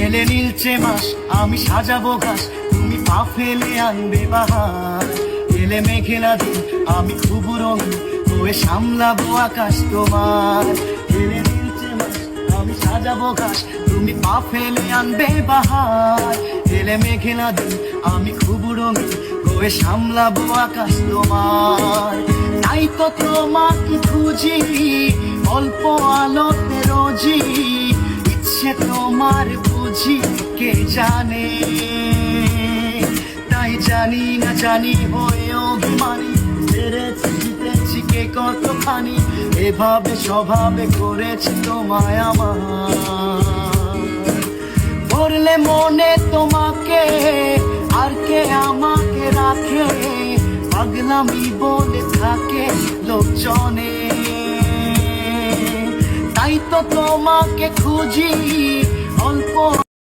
এলে নীলচে মাস আমি সাজাবো ঘাস, তুমি পা ফেলে আনবে বাহার। এলে মেঘেলা দিন আমি খুব রঙিন হয়ে সামলাবো আকাশ তোমার। এলে নীলচে মাস আমি সাজাবো ঘাস, তুমি পা ফেলে আনবে বাহার। এলে মেঘেলা দিন আমি খুব রঙিন হয়ে সামলাবো আকাশ তোমার। তাই তো তোমাকে খুঁজি অল্প আলোতে রোজি, ইচ্ছে তোমার বুঝি কে জানে। তাই জানি না জানি হয়ে অভিমানী, হেরেছি জিতেছি কে কতখানি, এভাবে স্বভাবে করেছি তোমায় আমার। পড়লে মনে তোমাকে আর কে আমাকে রাখে, পাগলামি বলে থাকে লোকজনে। তাই তো তোমাকে খুঁজি